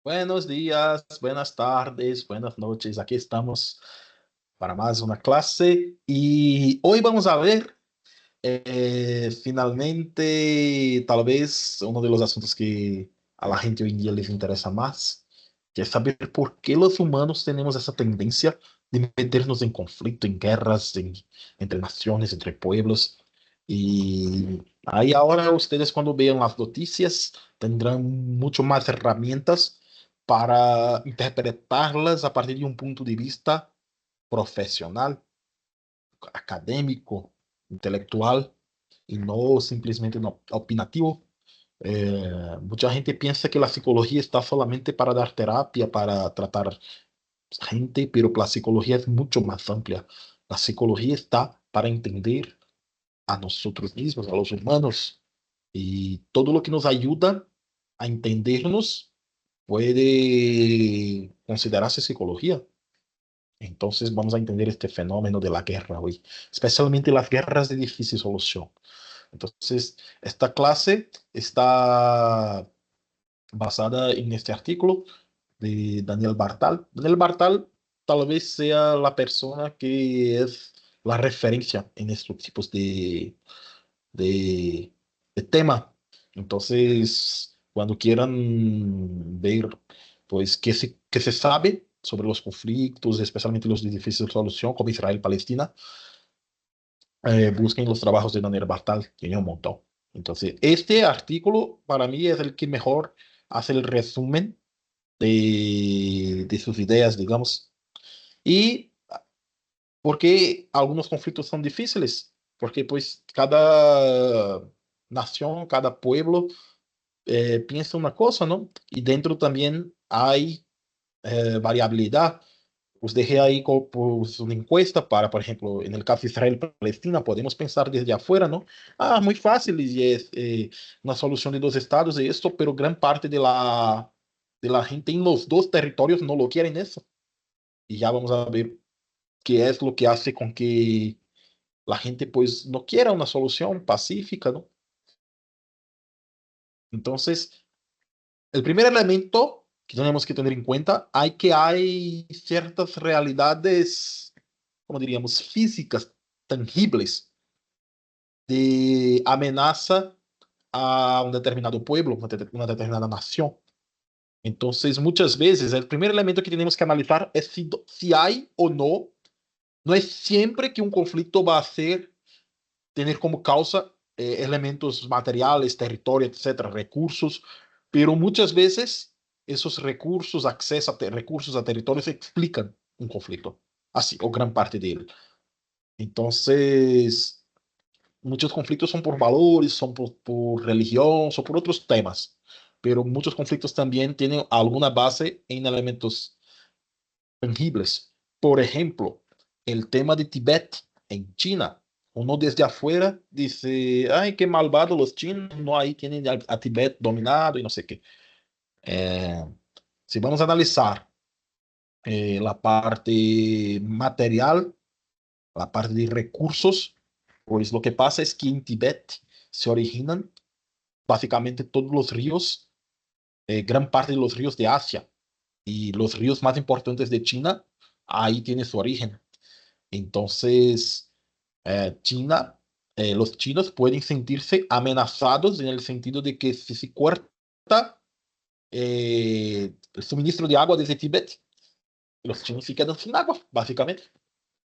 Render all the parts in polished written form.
Buenos días, buenas tardes, buenas noches. Aquí estamos para más una clase y hoy vamos a ver finalmente tal vez uno de los asuntos que a la gente hoy en día les interesa más, que es saber por qué los humanos tenemos esa tendencia de meternos en conflicto, en guerras, entre naciones, entre pueblos. Y ahí ahora ustedes cuando vean las noticias tendrán mucho más herramientas para interpretarlas a partir de un punto de vista profesional, académico, intelectual y no simplemente no opinativo. Mucha gente piensa que la psicología está solamente para dar terapia, para tratar gente, pero la psicología es mucho más amplia. La psicología está para entender a nosotros mismos, a los humanos, y todo lo que nos ayuda a entendernos puede considerarse psicología. Entonces vamos a entender este fenómeno de la guerra hoy, especialmente las guerras de difícil solución. Entonces, esta clase está basada en este artículo de Daniel Bartal. Daniel Bartal tal vez sea la persona que es la referencia en estos tipos de, de tema. Entonces, cuando quieran ver, pues, qué se sabe sobre los conflictos, especialmente los de difícil solución, como Israel-Palestina, busquen los trabajos de Daniel Bartal, tiene un montón. Entonces, este artículo para mí es el que mejor hace el resumen de sus ideas, digamos. Y por qué algunos conflictos son difíciles, porque pues cada nación, cada pueblo piensa una cosa, ¿no? Y dentro también hay variabilidad. Os dejé ahí pues, una encuesta para, por ejemplo, en el caso de Israel-Palestina, podemos pensar desde afuera, ¿no? Ah, muy fácil y es una solución de dos estados y esto, pero gran parte de la gente en los dos territorios no lo quieren eso. Y ya vamos a ver qué es lo que hace con que la gente pues no quiera una solución pacífica, ¿no? Entonces, el primer elemento que tenemos que tener en cuenta hay ciertas realidades, como diríamos, físicas, tangibles, de amenaza a un determinado pueblo, una determinada nación. Entonces, muchas veces, el primer elemento que tenemos que analizar es si hay o no. No es siempre que un conflicto va a tener como causa elementos materiales, territorio, etcétera, recursos, pero muchas veces esos recursos, acceso a recursos a territorios explican un conflicto, así, o gran parte de él. Entonces, muchos conflictos son por valores, son por religión, son por otros temas, pero muchos conflictos también tienen alguna base en elementos tangibles. Por ejemplo, el tema de Tibet en China. Uno desde afuera dice, ay, qué malvado los chinos, no, ahí tienen a Tibet dominado y no sé qué. Eh, si vamos a analizar la parte material, la parte de recursos, pues lo que pasa es que en Tibet se originan básicamente todos los ríos, gran parte de los ríos de Asia y los ríos más importantes de China, ahí tiene su origen. Entonces, China, los chinos pueden sentirse amenazados en el sentido de que si se corta el suministro de agua desde Tíbet, los chinos se quedan sin agua, básicamente,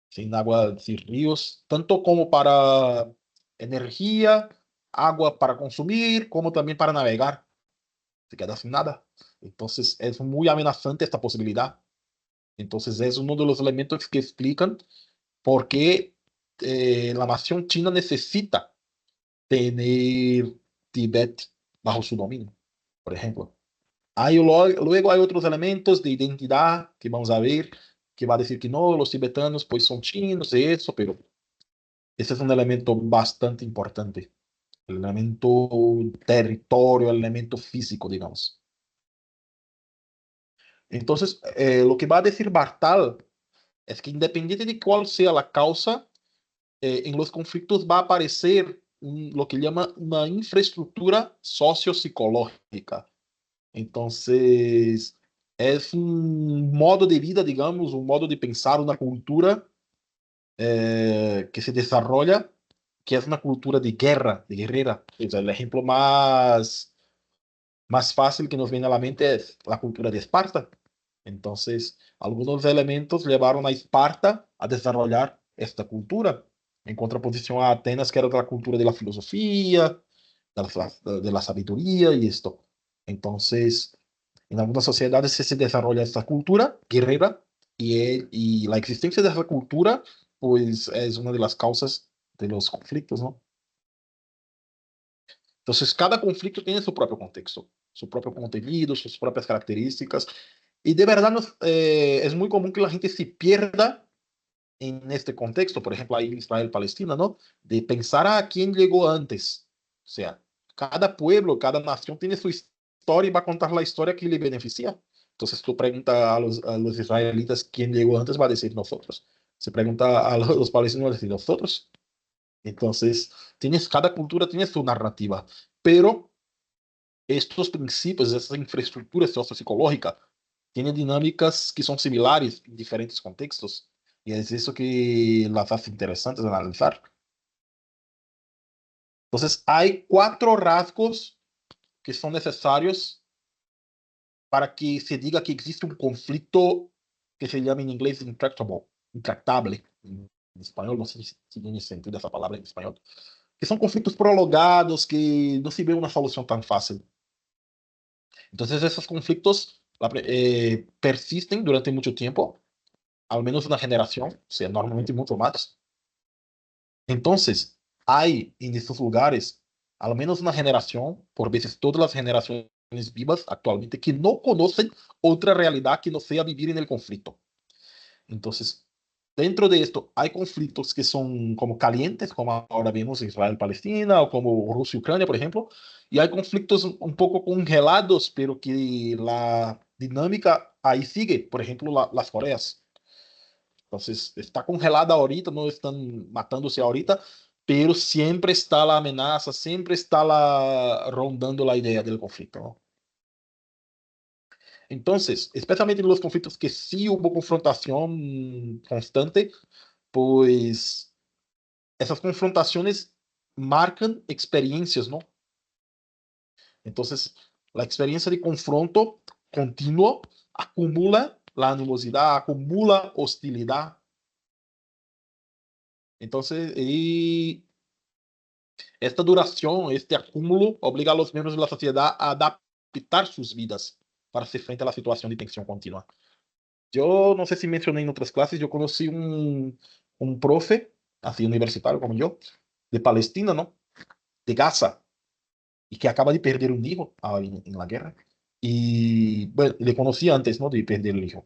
sin agua, sin ríos, tanto como para energía, agua para consumir, como también para navegar, se queda sin nada. Entonces, es muy amenazante esta posibilidad. Entonces, es uno de los elementos que explican por qué la nación china necesita tener Tibet bajo su dominio, por ejemplo. Luego hay otros elementos de identidad que vamos a ver, que va a decir que no, los tibetanos pues son chinos y eso, pero ese es un elemento bastante importante, el elemento territorio, el elemento físico, digamos. Entonces, lo que va a decir Bartal es que independiente de cuál sea la causa, en los conflictos va a aparecer lo que llama una infraestructura sociopsicológica. Entonces, es un modo de vida, digamos, un modo de pensar, una cultura que se desarrolla, que es una cultura de guerra, de guerrera. O sea, el ejemplo más fácil que nos viene a la mente es la cultura de Esparta. Entonces, algunos elementos llevaron a Esparta a desarrollar esta cultura, en contraposición a Atenas, que era la cultura de la filosofía, de la sabiduría y esto. Entonces, en algunas sociedades se desarrolla esta cultura guerrera y la existencia de esa cultura, pues, es una de las causas de los conflictos, ¿no? Entonces, cada conflicto tiene su propio contexto, su propio contenido, sus propias características. Y de verdad es muy común que la gente se pierda en este contexto. Por ejemplo, ahí Israel-Palestina, ¿no? De pensar a quién llegó antes. O sea, cada pueblo, cada nación tiene su historia y va a contar la historia que le beneficia. Entonces, tú preguntas a los israelitas quién llegó antes, va a decir nosotros. Se pregunta a los palestinos, va a decir nosotros. Entonces, cada cultura tiene su narrativa, pero estos principios, essa infraestructura sociopsicológica, tienen dinámicas que son similares en diferentes contextos, y es eso que las hace interesantes de analizar. Entonces, hay cuatro rasgos que son necesarios para que se diga que existe un conflicto que se llama en inglés intractable, intractable. En español, no sé si tiene sentido esa palabra en español, que son conflictos prolongados, que no se ve una solución tan fácil. Entonces, esos conflictos persisten durante mucho tiempo, al menos una generación, o sea, normalmente mucho más. Entonces, hay en estos lugares al menos una generación, por veces todas las generaciones vivas actualmente, que no conocen otra realidad que no sea vivir en el conflicto. Entonces, dentro de esto hay conflictos que son como calientes, como ahora vemos Israel-Palestina o como Rusia-Ucrania, por ejemplo, y hay conflictos un poco congelados, pero que la dinámica ahí sigue, por ejemplo, las Coreas. Entonces, está congelada ahorita, no están matándose ahorita, pero siempre está la amenaza, siempre está rondando la idea del conflicto, ¿no? Entonces, especialmente en los conflictos que sí hubo confrontación constante, pues esas confrontaciones marcan experiencias, ¿no? Entonces, la experiencia de confronto continuo acumula la animosidad, acumula hostilidad. Entonces, y esta duración, este acúmulo, obliga a los miembros de la sociedad a adaptar sus vidas para hacer frente a la situación de tensión continua. Yo no sé si mencioné en otras clases, yo conocí un profe, así universitario como yo, de Palestina, ¿no? De Gaza, y que acaba de perder un hijo en la guerra. Y bueno, le conocí antes, ¿no? De perder el hijo.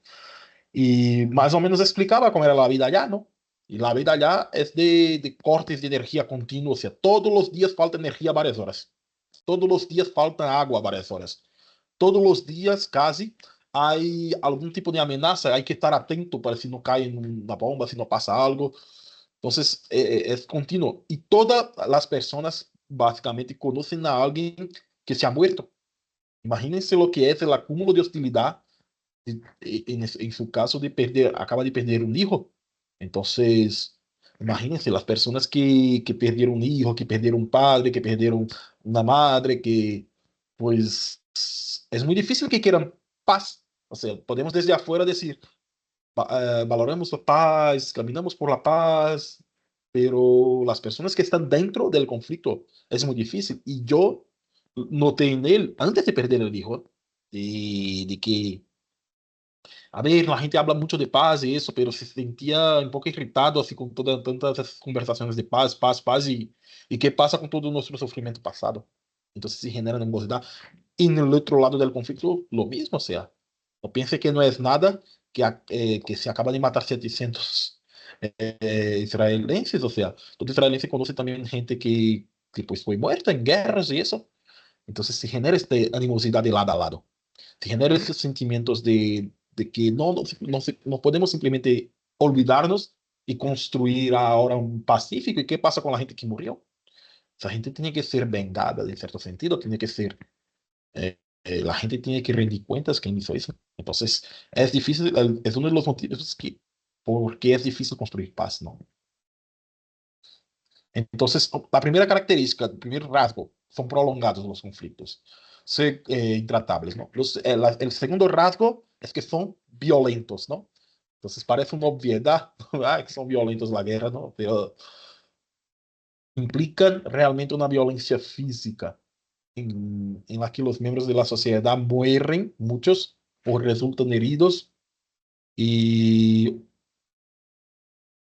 Y más o menos explicaba cómo era la vida allá, ¿no? Y la vida allá es de cortes de energía continuos, o sea, todos los días falta energía varias horas. Todos los días falta agua varias horas. Todos los días casi hay algún tipo de amenaza, hay que estar atento para si no cae una bomba, si no pasa algo. Entonces, es continuo. Y todas las personas básicamente conocen a alguien que se ha muerto. Imagínense lo que es el acúmulo de hostilidad en su caso de perder, acaba de perder un hijo. Entonces, imagínense las personas que perdieron un hijo, que perdieron un padre, que perdieron una madre, que pues es muy difícil que quieran paz. O sea, podemos desde afuera decir, valoramos la paz, caminamos por la paz, pero las personas que están dentro del conflicto es muy difícil. Y yo noté en él, antes de perder el hijo, de que a ver, la gente habla mucho de paz y eso, pero se sentía un poco irritado así con tantas esas conversaciones de paz, paz, paz y qué pasa con todo nuestro sufrimiento pasado. Entonces se genera animosidad. Y en el otro lado del conflicto, lo mismo, o sea, no piense que no es nada que se acaba de matar 700 israelenses, o sea, todo israelense conoce también gente que pues fue muerta en guerras y eso. Entonces se genera esta animosidad de lado a lado. Se generan esos sentimientos de que no podemos simplemente olvidarnos y construir ahora un pacífico. ¿Y qué pasa con la gente que murió? Esa gente tiene que ser vengada, de cierto sentido, tiene que ser La gente tiene que rendir cuentas quién hizo eso. Entonces, es difícil, es uno de los motivos por qué es difícil construir paz, ¿no? Entonces, la primera característica, el primer rasgo, son prolongados los conflictos, intratables, ¿no? El segundo rasgo es que son violentos, ¿no? Entonces, parece una obviedad, ¿verdad? Que son violentos la guerra, ¿no? Pero implican realmente una violencia física en la que los miembros de la sociedad mueren, muchos, o resultan heridos, y,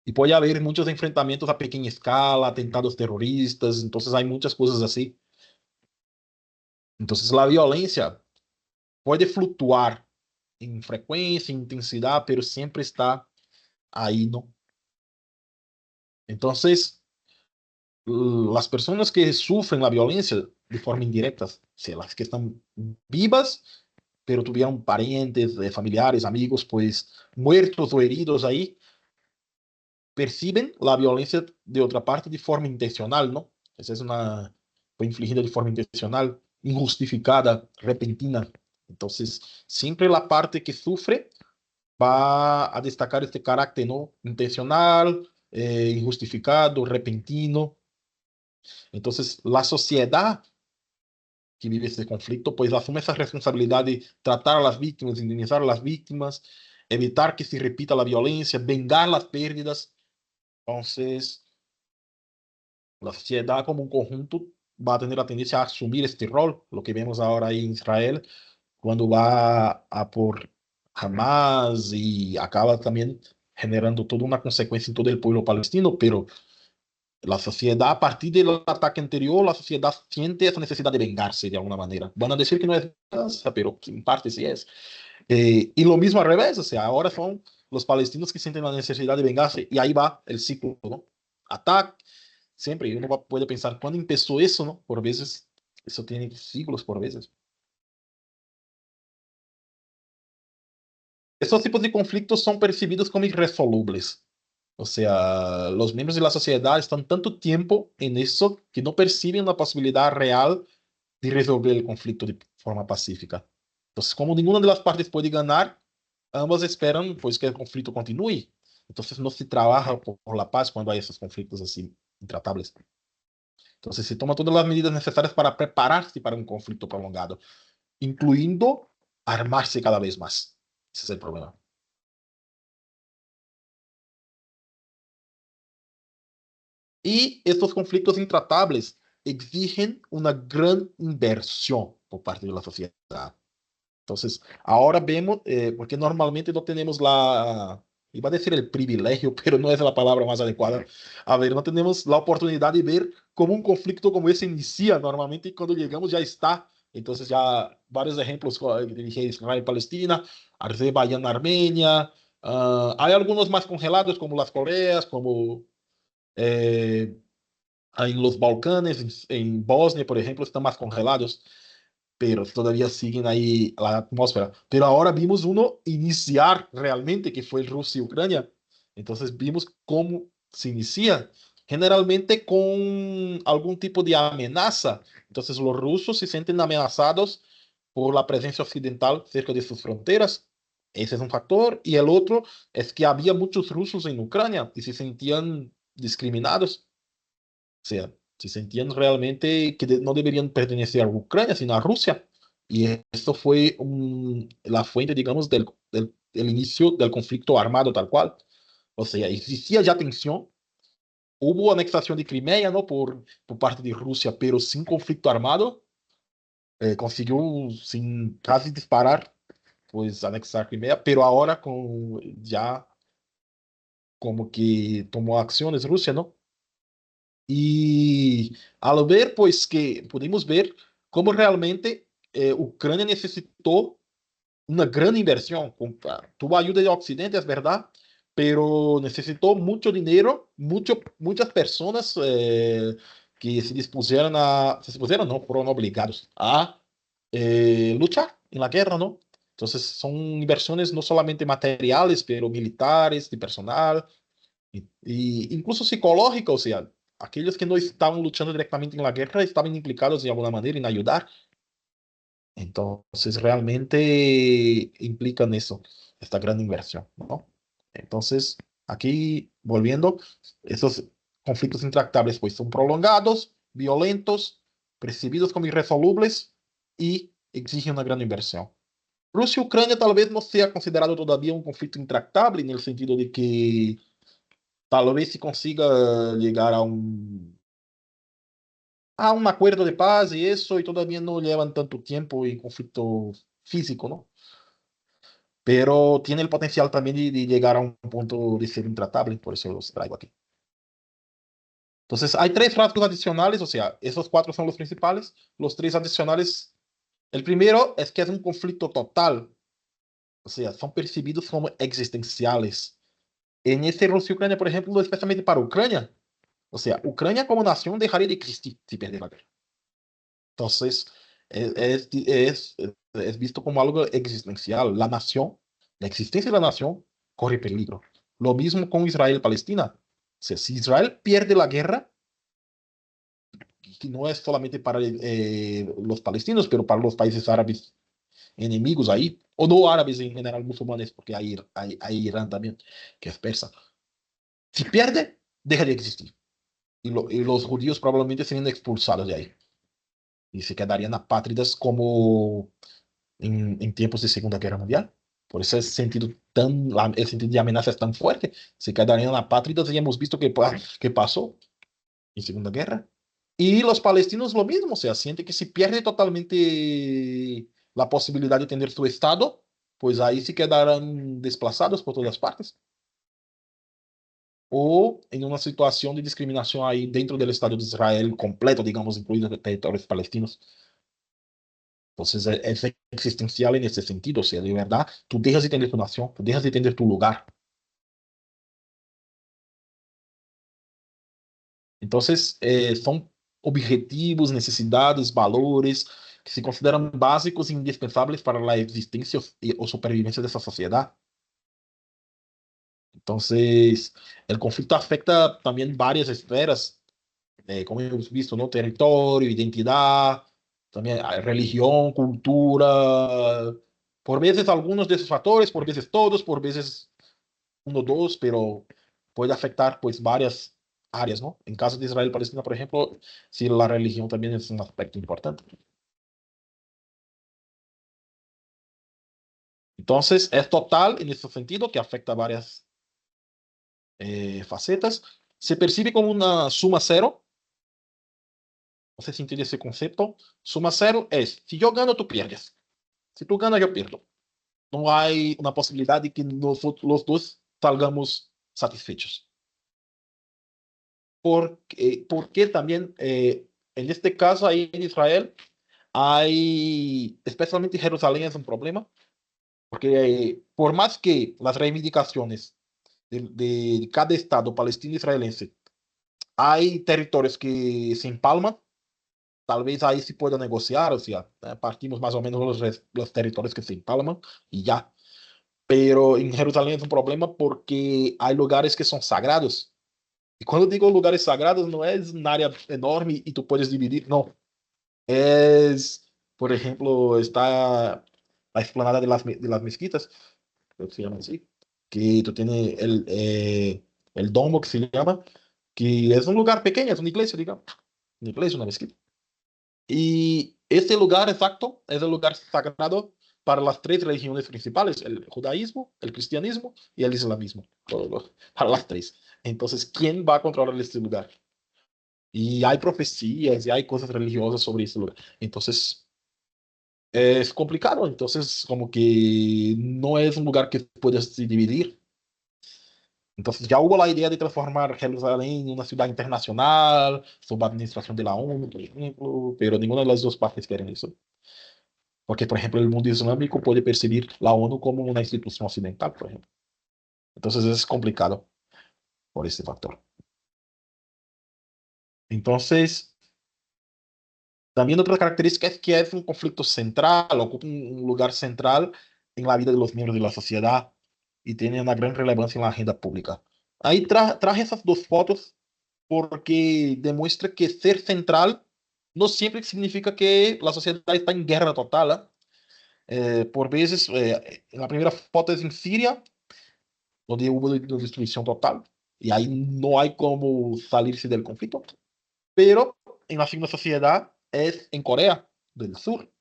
y puede haber muchos enfrentamientos a pequeña escala, atentados terroristas, entonces hay muchas cosas así. Entonces la violencia puede fluctuar en frecuencia, en intensidad, pero siempre está ahí, ¿no? Entonces, las personas que sufren la violencia de forma indirecta, o sea, las que están vivas, pero tuvieron parientes, familiares, amigos, pues muertos o heridos ahí, perciben la violencia de otra parte de forma intencional, ¿no? Esa es una, fue infligida de forma intencional, injustificada, repentina. Entonces, siempre la parte que sufre va a destacar este carácter, ¿no? Intencional, injustificado, repentino. Entonces, la sociedad que vive ese conflicto, pues asume esa responsabilidad de tratar a las víctimas, indemnizar a las víctimas, evitar que se repita la violencia, vengar las pérdidas. Entonces, la sociedad como un conjunto va a tener la tendencia a asumir este rol, lo que vemos ahora ahí en Israel, cuando va a por Hamas y acaba también generando toda una consecuencia en todo el pueblo palestino, pero la sociedad, a partir del ataque anterior, la sociedad siente esa necesidad de vengarse de alguna manera. Van a decir que no es venganza, pero que en parte sí es. Y lo mismo al revés, o sea, ahora son los palestinos que sienten la necesidad de vengarse y ahí va el ciclo, ¿no? Ataque, siempre, y uno puede pensar, ¿cuándo empezó eso, no? Por veces, eso tiene siglos por veces. Estos tipos de conflictos son percibidos como irresolubles. O sea, los miembros de la sociedad están tanto tiempo en eso que no perciben la posibilidad real de resolver el conflicto de forma pacífica. Entonces, como ninguna de las partes puede ganar, ambas esperan pues que el conflicto continúe. Entonces, no se trabaja por la paz cuando hay esos conflictos así intratables. Entonces, se toman todas las medidas necesarias para prepararse para un conflicto prolongado, incluyendo armarse cada vez más. Ese es el problema. Y estos conflictos intratables exigen una gran inversión por parte de la sociedad. Entonces, ahora vemos, porque normalmente no tenemos iba a decir el privilegio, pero no es la palabra más adecuada. A ver, no tenemos la oportunidad de ver cómo un conflicto como ese inicia. Normalmente cuando llegamos ya está. Entonces ya varios ejemplos, dije Israel-Palestina, Azerbaiyán-Armenia. Hay algunos más congelados como las Coreas, como eh, en los Balcanes, en Bosnia, por ejemplo, están más congelados, pero todavía siguen ahí la atmósfera. Pero ahora vimos uno iniciar realmente, que fue Rusia y Ucrania. Entonces vimos cómo se inicia, generalmente con algún tipo de amenaza. Entonces los rusos se sienten amenazados por la presencia occidental cerca de sus fronteras. Ese es un factor. Y el otro es que había muchos rusos en Ucrania y se sentían discriminados sea, se sentían realmente que no deberían pertenecer a Ucrania, sino a Rusia. Y esto fue la fuente, digamos, del inicio del conflicto armado tal cual. O sea, existía ya tensión, hubo anexación de Crimea, ¿no? Por parte de Rusia, pero sin conflicto armado, consiguió, sin casi disparar, pues anexar Crimea, pero ahora con ya como que tomó acciones Rusia, ¿no? E ao ver, pues, que pudimos ver como realmente Ucrânia necessitou uma grande inversión. Tuvo ayuda de Occidente, es verdad, pero necesitó mucho dinero, muchas personas que se dispusieron, no, fueron obligados a luchar en la guerra, ¿no? Entonces son inversiones no solamente materiales, pero militares, de personal, incluso psicológica, o sea, aquellos que no estaban luchando directamente en la guerra estaban implicados de alguna manera en ayudar. Entonces, realmente implican eso, esta gran inversión, ¿no? Entonces, aquí, volviendo, esos conflictos intractables, pues son prolongados, violentos, percibidos como irresolubles y exigen una gran inversión. Rusia y Ucrania tal vez no sea considerado todavía un conflicto intractable en el sentido de que tal vez se consiga llegar a un acuerdo de paz y eso, y todavía no llevan tanto tiempo en conflicto físico, ¿no? Pero tiene el potencial también de llegar a un punto de ser intratable, por eso los traigo aquí. Entonces, hay tres rasgos adicionales, o sea, esos cuatro son los principales. Los tres adicionales, el primero es que es un conflicto total, o sea, son percibidos como existenciales. En este Rusia y Ucrania, por ejemplo, especialmente para Ucrania, o sea, Ucrania como nación dejaría de existir si pierde la guerra. Entonces, es visto como algo existencial. La nación, la existencia de la nación corre peligro. Lo mismo con Israel y Palestina. O sea, si Israel pierde la guerra, que no es solamente para los palestinos, pero para los países árabes enemigos ahí, o no árabes en general, musulmanes, porque hay Irán también, que es persa. Si pierde, deja de existir. Y los judíos probablemente serían expulsados de ahí. Y se quedarían apátridas como en tiempos de Segunda Guerra Mundial. Por ese sentido el sentido de amenaza es tan fuerte. Se quedarían apátridas y hemos visto que pasó en Segunda Guerra. Y los palestinos lo mismo, o sea, siente que si pierde totalmente la posibilidad de tener su Estado, pues ahí se quedarán desplazados por todas partes. O en una situación de discriminación ahí dentro del Estado de Israel completo, digamos, incluidos territorios palestinos. Entonces es existencial en ese sentido, o sea, de verdad, tú dejas de tener tu nación, tú dejas de tener tu lugar. Entonces, son objetivos, necesidades, valores que se consideran básicos e indispensables para la existencia o supervivencia de esa sociedad. Entonces, el conflicto afecta también varias esferas, como hemos visto, ¿no? Territorio, identidad, también religión, cultura, por veces algunos de esos factores, por veces todos, por veces uno o dos, pero puede afectar pues varias áreas, ¿no? En caso de Israel y Palestina, por ejemplo, sí, la religión también es un aspecto importante. Entonces, es total en ese sentido que afecta varias facetas. Se percibe como una suma cero. No sé si entiende ese concepto. Suma cero es, si yo gano, tú pierdes. Si tú ganas, yo pierdo. No hay una posibilidad de que nosotros los dos salgamos satisfechos. Porque también en este caso ahí en Israel hay, especialmente Jerusalén es un problema, porque por más que las reivindicaciones de cada estado palestino e israelense, hay territorios que se empalman, tal vez ahí se pueda negociar, o sea, partimos más o menos los territorios que se empalman y ya. Pero en Jerusalén es un problema porque hay lugares que son sagrados. Y cuando digo lugares sagrados, no es un área enorme y tú puedes dividir, no. Es, por ejemplo, está la explanada de las mezquitas, creo que se llama así, que tú tienes el domo que se llama, que es un lugar pequeño, es una iglesia, digamos, una iglesia, una mezquita. Y este lugar exacto es el lugar sagrado para las tres religiones principales, el judaísmo, el cristianismo y el islamismo, para las tres. Entonces, ¿quién va a controlar este lugar? Y hay profecías y hay cosas religiosas sobre este lugar. Entonces, es complicado. Entonces, como que no es un lugar que puedas dividir. Entonces, ya hubo la idea de transformar Jerusalén en una ciudad internacional, sob administración de la ONU, por ejemplo, pero ninguna de las dos partes quieren eso. Porque, por ejemplo, el mundo islámico puede percibir la ONU como una institución occidental, por ejemplo. Entonces, es complicado por este factor. Entonces, también otra característica es que es un conflicto central, ocupa un lugar central en la vida de los miembros de la sociedad y tiene una gran relevancia en la agenda pública. Ahí traje esas dos fotos porque demuestra que ser central no siempre significa que la sociedad está en guerra total, ¿ah? Por veces, la primera foto es en Siria, donde hubo destrucción total, y ahí no hay cómo salirse del conflicto. Pero en la segunda sociedad es en Corea del Sur.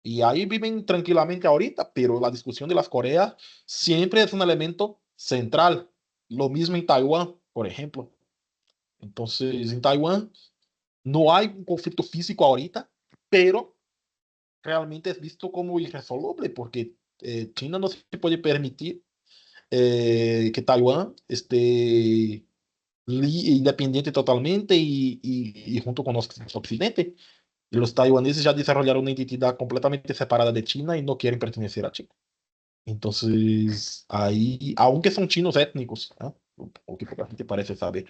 Y ahí viven tranquilamente ahorita, pero la discusión de las Coreas siempre es un elemento central. Lo mismo en Taiwán, por ejemplo. Entonces, en Taiwán no hay un conflicto físico ahorita, pero realmente es visto como irresoluble porque China no se puede permitir que Taiwán esté independiente totalmente y junto con Occidente. Y los taiwaneses ya desarrollaron una identidad completamente separada de China y no quieren pertenecer a China. Entonces, ahí, aunque son chinos étnicos, ¿no? O que poca gente parece saber.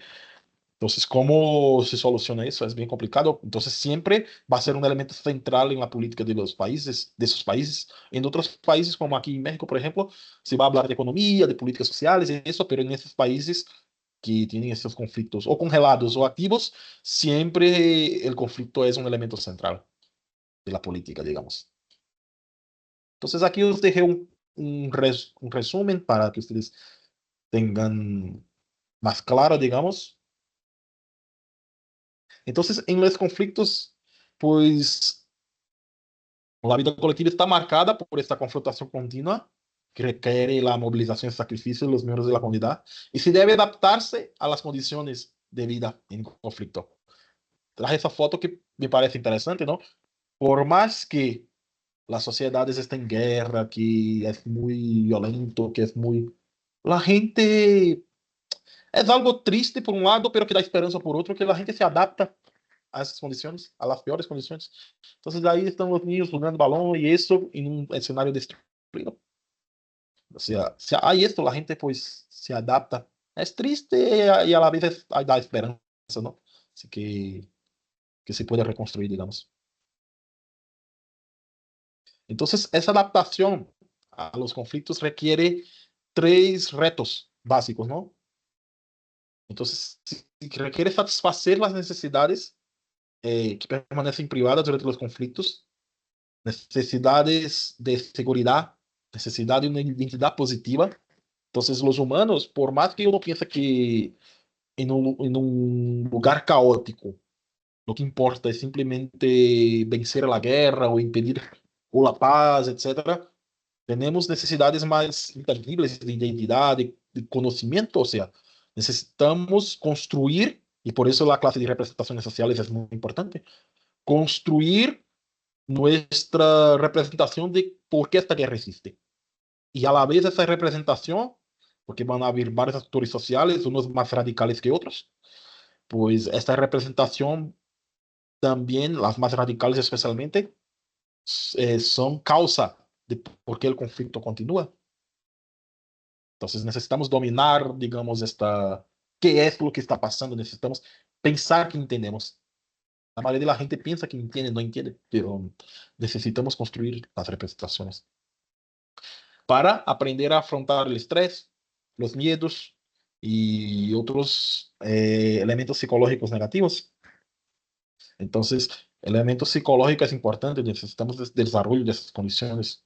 Entonces, ¿cómo se soluciona eso? Es bien complicado. Entonces, siempre va a ser un elemento central en la política de los países, de esos países. En otros países, como aquí en México, por ejemplo, se va a hablar de economía, de políticas sociales, y eso, pero en esos países que tienen estos conflictos o congelados o activos, siempre el conflicto es un elemento central de la política, digamos. Entonces, aquí os dejé un resumen para que ustedes tengan más claro, digamos. Entonces, en los conflictos, pues la vida colectiva está marcada por esta confrontación continua que requiere la movilización y sacrificio de los miembros de la comunidad y se debe adaptarse a las condiciones de vida en conflicto. Traje esa foto que me parece interesante, ¿no? Por más que las sociedades estén en guerra, que es muy violento, que es muy... La gente es algo triste por un lado, pero que da esperanza por otro, que la gente se adapta a esas condiciones, a las peores condiciones. Entonces ahí están los niños jugando balón y eso en un escenario destruido. O sea, si hay esto, la gente pues se adapta. Es triste y a la vez da esperanza, ¿no? Así que se puede reconstruir, digamos. Entonces, esa adaptación a los conflictos requiere tres retos básicos, ¿no? Entonces, si requiere satisfacer las necesidades que permanecen privadas durante los conflictos, necesidades de seguridad, necesidad de una identidad positiva. Entonces, los humanos, por más que uno piense que en un lugar caótico, lo que importa es simplemente vencer a la guerra o impedir o la paz, etcétera, tenemos necesidades más intangibles de identidad, de conocimiento, o sea, necesitamos construir, y por eso la clase de representaciones sociales es muy importante, construir nuestra representación de por qué esta guerra existe. Y a la vez esa representación, porque van a haber varios actores sociales, unos más radicales que otros, pues esta representación también, las más radicales especialmente, son causa de por qué el conflicto continúa. Entonces necesitamos dominar, digamos, qué es lo que está pasando, necesitamos pensar que entendemos. La mayoría de la gente piensa que entiende, no entiende, pero necesitamos construir las representaciones para aprender a afrontar el estrés, los miedos y otros elementos psicológicos negativos. Entonces, el elemento psicológico es importante, necesitamos desarrollo de esas condiciones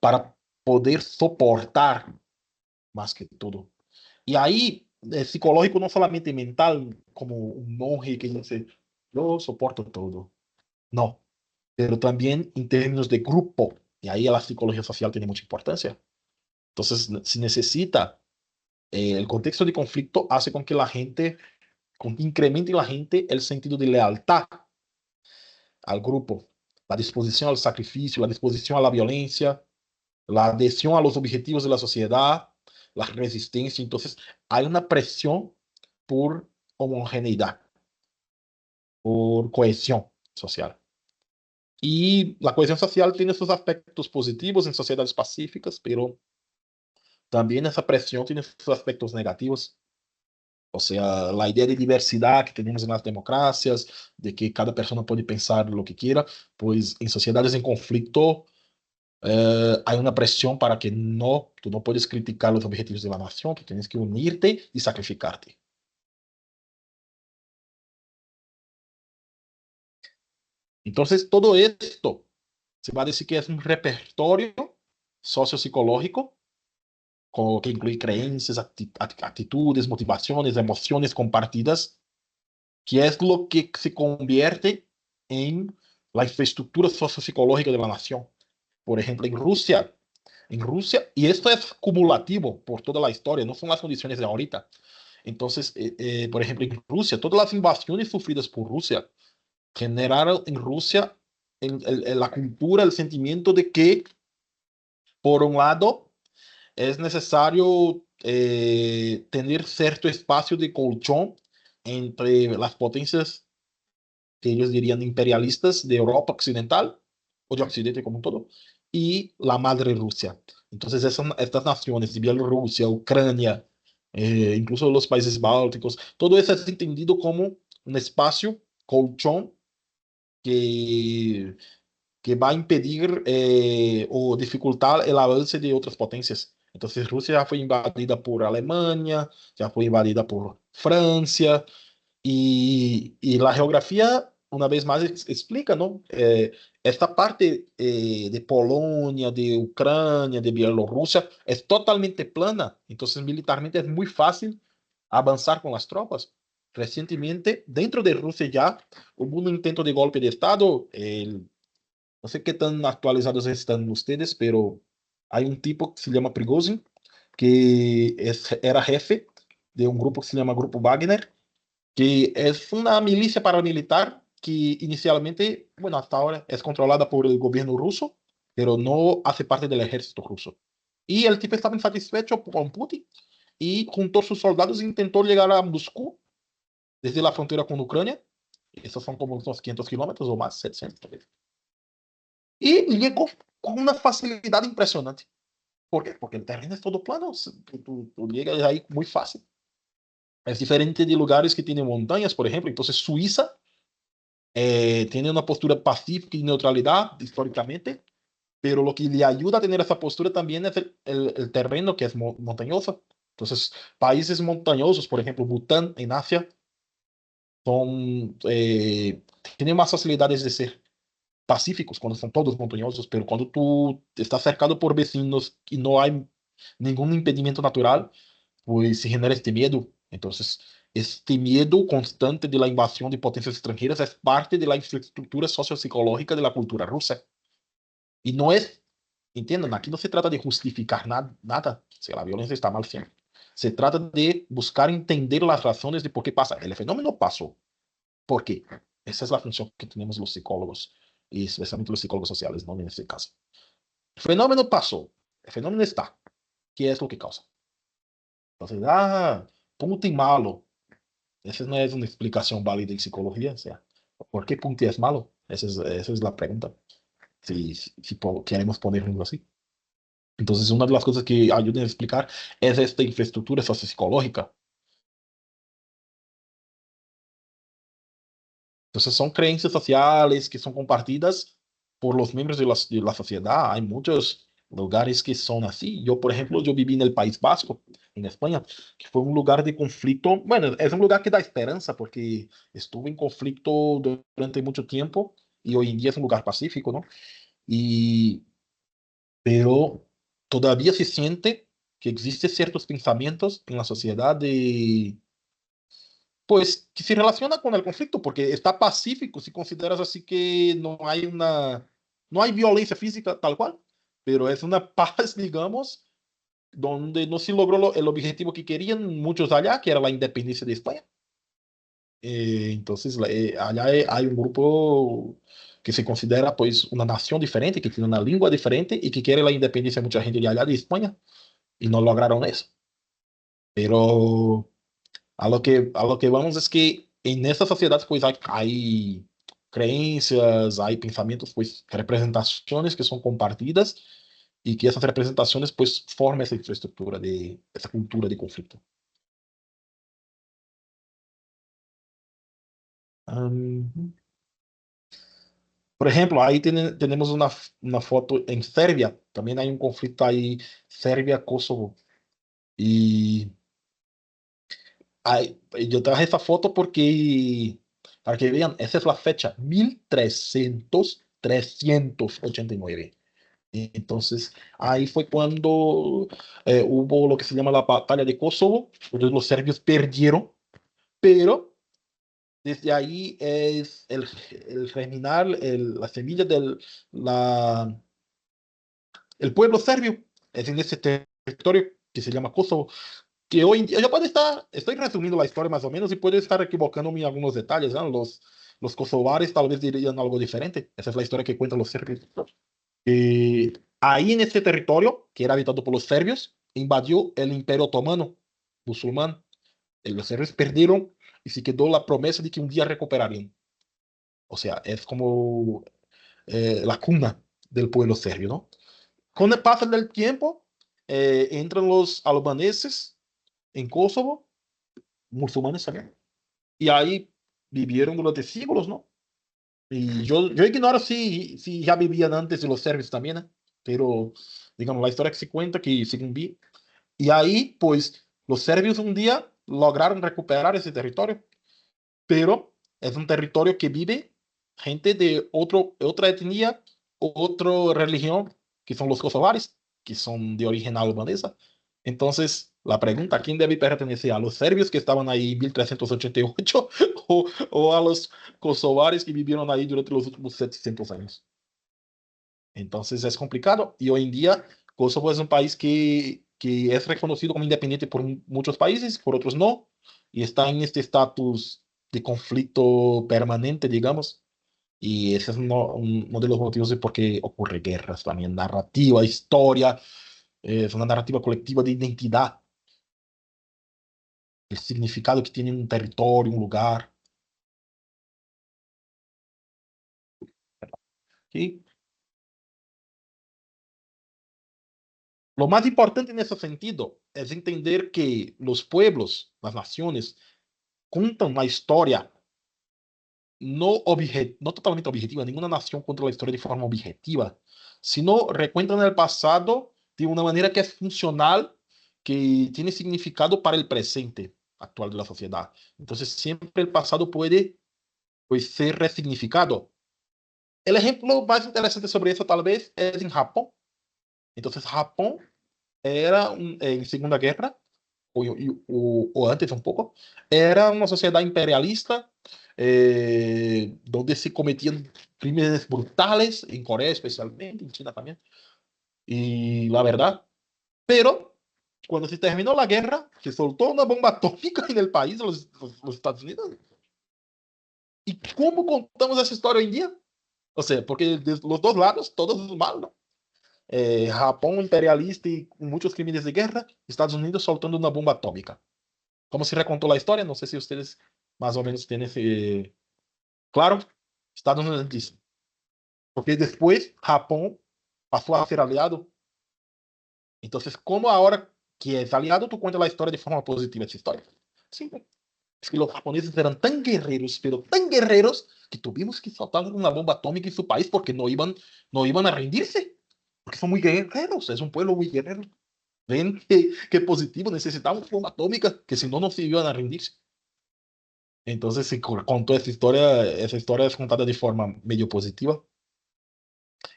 para poder soportar más que todo. Y ahí, psicológico no solamente mental, como un monje que dice, yo soporto todo. No, pero también en términos de grupo. Y ahí la psicología social tiene mucha importancia. Entonces, se necesita, el contexto de conflicto hace con que la gente, con que incremente en la gente el sentido de lealtad al grupo, la disposición al sacrificio, la disposición a la violencia, la adhesión a los objetivos de la sociedad, la resistencia. Entonces, hay una presión por homogeneidad, por cohesión social. Y la cohesión social tiene sus aspectos positivos en sociedades pacíficas, pero también esa presión tiene sus aspectos negativos. O sea, la idea de diversidad que tenemos en las democracias, de que cada persona puede pensar lo que quiera, pues en sociedades en conflicto hay una presión para que no, tú no puedes criticar los objetivos de la nación, tú tienes que unirte y sacrificarte. Entonces, todo esto Se va a decir que es un repertorio sociopsicológico que incluye creencias, actitudes, motivaciones, emociones compartidas, que es lo que se convierte en la infraestructura sociopsicológica de la nación. Por ejemplo, en Rusia, y esto es cumulativo por toda la historia, no son las condiciones de ahorita. Entonces, por ejemplo, en Rusia, todas las invasiones sufridas por Rusia generaron en Rusia la cultura, el sentimiento de que, por un lado, es necesario tener cierto espacio de colchón entre las potencias que ellos dirían imperialistas de Europa Occidental o de Occidente como un todo y la madre Rusia. Entonces estas naciones de Bielorrusia, Ucrania, incluso los países bálticos, todo eso es entendido como un espacio colchón que, que va a impedir o dificultar el avance de otras potencias. Entonces Rusia ya fue invadida por Alemania, ya fue invadida por Francia, y la geografía, una vez más, explica, ¿no? Esta parte de Polonia, de Ucrania, de Bielorrusia, es totalmente plana. Entonces, militarmente es muy fácil avanzar con las tropas. Recientemente, dentro de Rusia ya hubo un intento de golpe de Estado. No sé qué tan actualizados están ustedes, pero hay un tipo que se llama Prigozhin, que era jefe de un grupo que se llama Grupo Wagner, que es una milicia paramilitar que inicialmente, bueno, hasta ahora es controlada por el gobierno ruso, pero no hace parte del ejército ruso. Y el tipo estaba insatisfecho con Putin y juntó sus soldados e intentó llegar a Moscú desde la frontera con Ucrania. Esos son como unos 500 kilómetros o más, 700 tal vez. Y llegó con una facilidad impresionante. ¿Por qué? Porque el terreno es todo plano. Tú llegas ahí muy fácil. Es diferente de lugares que tienen montañas, por ejemplo. Entonces, Suiza tiene una postura pacífica y neutralidad históricamente, pero lo que le ayuda a tener esa postura también es el terreno que es montañoso. Entonces, países montañosos, por ejemplo, Bután en Asia, tienen más facilidades de ser pacíficos cuando son todos montañosos, pero cuando tú estás cercado por vecinos y no hay ningún impedimento natural, pues se genera este miedo. Entonces, este miedo constante de la invasión de potencias extranjeras es parte de la infraestructura sociopsicológica de la cultura rusa. Y no es, entiendan, aquí no se trata de justificar nada, si la violencia está mal siempre. Se trata de buscar entender las razones de por qué pasa. El fenómeno pasó. ¿Por qué? Esa es la función que tenemos los psicólogos, y especialmente los psicólogos sociales, ¿no? En este caso. El fenómeno pasó, el fenómeno está. ¿Qué es lo que causa? Entonces, Putin malo. Esa no es una explicación válida en psicología. O sea, ¿por qué Putin es malo? Esa es la pregunta. Si queremos ponerlo así. Entonces, una de las cosas que ayudan a explicar es esta infraestructura sociopsicológica. Entonces, son creencias sociales que son compartidas por los miembros de la sociedad. Hay muchos lugares que son así. Yo, por ejemplo, yo viví en el País Vasco, en España, que fue un lugar de conflicto. Bueno, es un lugar que da esperanza porque estuvo en conflicto durante mucho tiempo y hoy en día es un lugar pacífico, ¿no? Y, pero todavía se siente que existen ciertos pensamientos en la sociedad pues que se relaciona con el conflicto, porque está pacífico, si consideras así que no hay violencia física tal cual, pero es una paz, digamos, donde no se logró el objetivo que querían muchos allá, que era la independencia de España. Entonces, allá hay un grupo que se considera pues una nación diferente, que tiene una lengua diferente y que quiere la independencia de mucha gente de allá de España y no lograron eso. Pero a lo que vamos es que en esta sociedad pues hay creencias, hay pensamientos, pues representaciones que son compartidas y que esas representaciones pues forman esa infraestructura de esa cultura de conflicto. Am, por ejemplo, ahí tenemos una foto en Serbia, también hay un conflicto ahí, Serbia-Kosovo. Y yo traje esa foto porque, para que vean, esa es la fecha, 1300 1389. Entonces, ahí fue cuando hubo lo que se llama la batalla de Kosovo, donde los serbios perdieron, pero desde ahí es el germinar, la semilla del la, el pueblo serbio, es en ese territorio que se llama Kosovo, que hoy en día ya puede estar, estoy resumiendo la historia más o menos y puede estar equivocándome en algunos detalles, ¿no? Los kosovares tal vez dirían algo diferente. Esa es la historia que cuentan los serbios. Ahí en ese territorio, que era habitado por los serbios, invadió el Imperio Otomano musulmán. Los serbios perdieron y se quedó la promesa de que un día recuperarían. O sea, es como la cuna del pueblo serbio, ¿no? Con el paso del tiempo, entran los albaneses en Kosovo, musulmanes también, y ahí vivieron durante siglos, ¿no? Y yo ignoro si ya vivían antes de los serbios también, ¿eh? Pero, digamos, la historia que se cuenta, que según vi, y ahí, pues, los serbios un día lograron recuperar ese territorio, pero es un territorio que vive gente de otra etnia, otra religión, que son los kosovares, que son de origen albanesa. Entonces, la pregunta, ¿a quién debe pertenecer? ¿A los serbios que estaban ahí en 1388 o a los kosovares que vivieron ahí durante los últimos 700 años? Entonces es complicado y hoy en día Kosovo es un país que es reconocido como independiente por muchos países, por otros no, y está en este estatus de conflicto permanente, digamos, y ese es uno de los motivos de por qué ocurre guerras también, narrativa, historia, es una narrativa colectiva de identidad, el significado que tiene un territorio, un lugar. ¿Sí? Lo más importante en ese sentido es entender que los pueblos, las naciones, cuentan una historia no totalmente objetiva, ninguna nación cuenta la historia de forma objetiva, sino recuentan el pasado de una manera que es funcional, que tiene significado para el presente actual de la sociedad. Entonces, siempre el pasado puede, pues, ser resignificado. El ejemplo más interesante sobre eso tal vez es en Japón. Entonces, Japón era en Segunda Guerra, o antes un poco, era una sociedad imperialista donde se cometían crímenes brutales, en Corea especialmente, en China también, y la verdad, pero cuando se terminó la guerra, se soltó una bomba atómica en el país, los Estados Unidos. ¿Y cómo contamos esa historia hoy en día? O sea, porque de los dos lados, todo es mal, ¿no? Japón imperialista y con muchos crímenes de guerra, Estados Unidos soltando una bomba atómica. ¿Cómo se recontó la historia? No sé si ustedes más o menos tienen ese... Claro, Estados Unidos dice. Porque después Japón pasó a ser aliado. Entonces, ¿cómo ahora que es aliado tú cuentas la historia de forma positiva esa historia? Sí, es que los japoneses eran tan guerreros, pero tan guerreros, que tuvimos que soltar una bomba atómica en su país porque no iban a rendirse. Porque son muy guerreros, es un pueblo muy guerrero. Ven qué positivo, necesitamos una bomba atómica, que si no, no se iban a rendirse. Entonces, si contó esa historia es contada de forma medio positiva.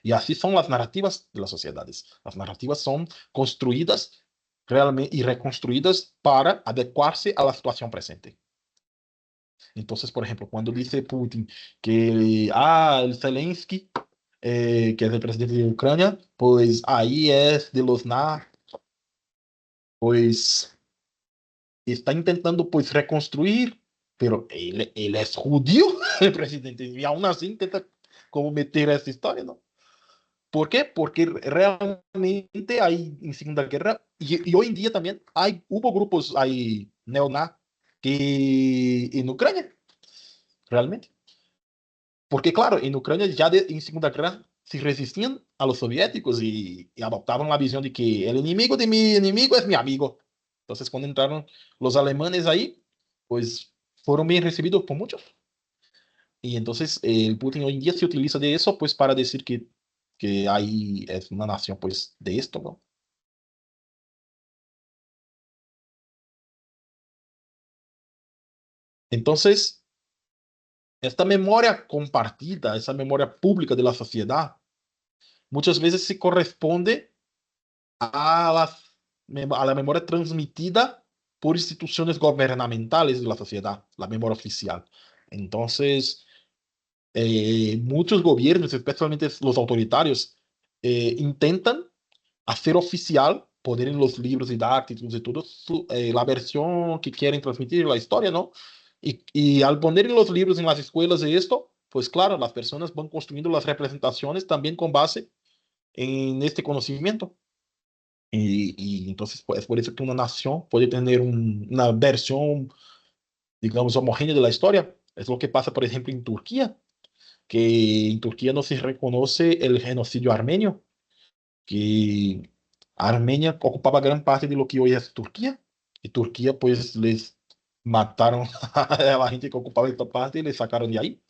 Y así son las narrativas de las sociedades. Las narrativas son construidas realmente y reconstruidas para adecuarse a la situación presente. Entonces, por ejemplo, cuando dice Putin que el Zelensky, que es el presidente de Ucrania, pues ahí es de los pues está intentando pues reconstruir, pero él es judío, el presidente, y aún así intenta como meter esa historia, ¿no? ¿Por qué? Porque realmente hay en Segunda Guerra y hoy en día también hubo grupos, hay neonazi que en Ucrania, realmente. Porque claro, en Ucrania ya en Segunda Guerra se resistían a los soviéticos y adoptaban la visión de que el enemigo de mi enemigo es mi amigo. Entonces, cuando entraron los alemanes ahí, pues fueron bien recibidos por muchos. Y entonces el Putin hoy en día se utiliza de eso pues para decir que ahí es una nación pues de esto, ¿no? Entonces, esta memoria compartida, esa memoria pública de la sociedad, muchas veces se corresponde a, a la memoria transmitida por instituciones gubernamentales de la sociedad, la memoria oficial. Entonces, muchos gobiernos, especialmente los autoritarios, intentan hacer oficial, poner en los libros didácticos y todo la versión que quieren transmitir la historia, ¿no? Y al poner en los libros en las escuelas de esto, pues claro, las personas van construyendo las representaciones también con base en este conocimiento. Y entonces, pues, por eso que una nación puede tener una versión, digamos, homogénea de la historia. Es lo que pasa, por ejemplo, en Turquía, que en Turquía no se reconoce el genocidio armenio, que Armenia ocupaba gran parte de lo que hoy es Turquía, y Turquía pues les mataron a la gente que ocupaba esta parte y les sacaron de ahí,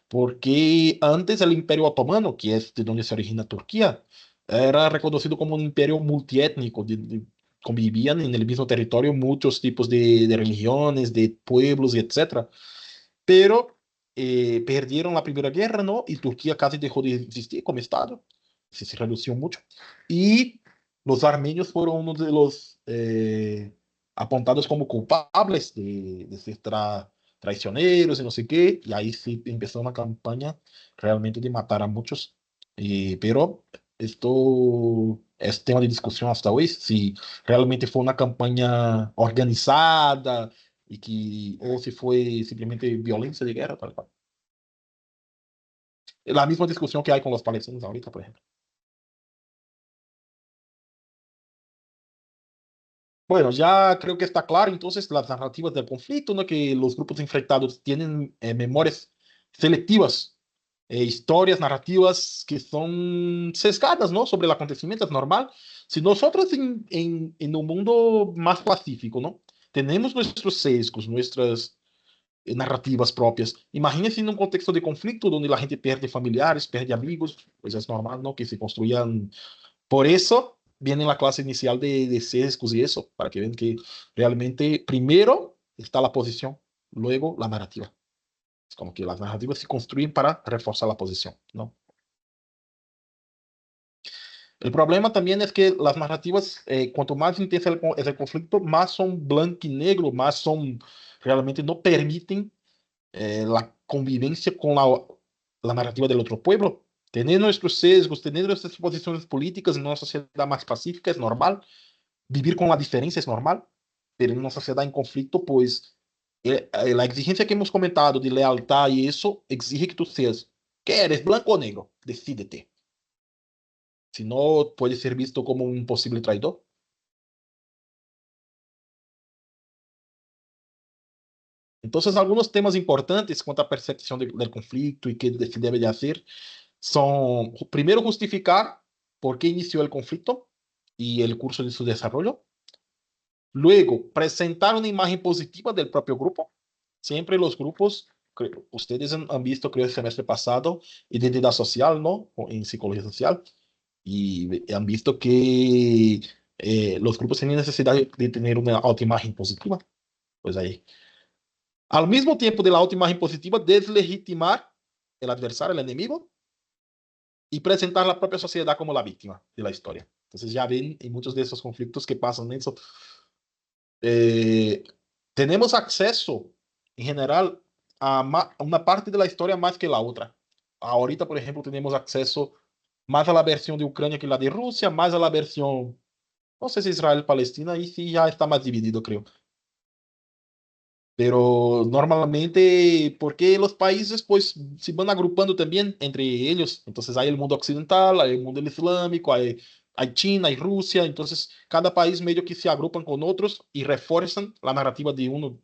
porque antes el Imperio Otomano, que es de donde se origina Turquía, era reconocido como un imperio multiétnico, convivían en el mismo territorio muchos tipos de religiones, de pueblos, y etcétera, pero perdieron la Primera Guerra, ¿no? Y Turquía casi dejó de existir como Estado, se redució mucho. Y los armenios fueron uno de los apuntados como culpables de ser traicioneros y no sé qué, y ahí sí empezó una campaña realmente de matar a muchos. Pero esto es tema de discusión hasta hoy, si realmente fue una campaña organizada y que, o si fue simplemente violencia de guerra, tal cual. La misma discusión que hay con los palestinos ahorita, por ejemplo. Bueno, ya creo que está claro entonces las narrativas del conflicto, ¿no? Que los grupos enfrentados tienen memorias selectivas, historias, narrativas que son sesgadas, ¿no? Sobre el acontecimiento, es normal. Si nosotros en un mundo más pacífico, ¿no? Tenemos nuestros sesgos, nuestras narrativas propias. Imagínense en un contexto de conflicto donde la gente pierde familiares, pierde amigos, pues es normal, ¿no? Que se construyan. Por eso viene la clase inicial de sesgos y eso, para que vean que realmente primero está la posición, luego la narrativa. Es como que las narrativas se construyen para reforzar la posición, ¿no? El problema también es que las narrativas, cuanto más intenso es el conflicto, más son blanco y negro, más son realmente no permiten la convivencia con la narrativa del otro pueblo. Tener nuestros sesgos, tener nuestras posiciones políticas en una sociedad más pacífica es normal. Vivir con la diferencia es normal. Pero en una sociedad en conflicto, pues la exigencia que hemos comentado de lealtad y eso exige que tú seas, ¿qué eres? ¿Blanco o negro? Decídete. Si no, puedes ser visto como un posible traidor. Entonces, algunos temas importantes cuanto a percepción del conflicto y qué se debe de hacer son, primero, justificar por qué inició el conflicto y el curso de su desarrollo. Luego, presentar una imagen positiva del propio grupo. Siempre los grupos, ustedes han visto, creo, el semestre pasado, identidad social, ¿no? O en psicología social, y han visto que los grupos tienen necesidad de tener una autoimagen positiva. Pues ahí. Al mismo tiempo de la autoimagen positiva, deslegitimar el adversario, el enemigo, y presentar la propia sociedad como la víctima de la historia. Entonces ya ven en muchos de esos conflictos que pasan en eso. Eh, tenemos acceso en general a una parte de la historia más que la otra. Ahorita, por ejemplo, tenemos acceso más a la versión de Ucrania que la de Rusia, más a la versión, no sé si Israel-Palestina, y sí ya está más dividido, creo. Pero normalmente, porque los países pues se van agrupando también entre ellos. Entonces hay el mundo occidental, hay el mundo islámico, hay China, hay Rusia. Entonces cada país medio que se agrupan con otros y refuerzan la narrativa de uno.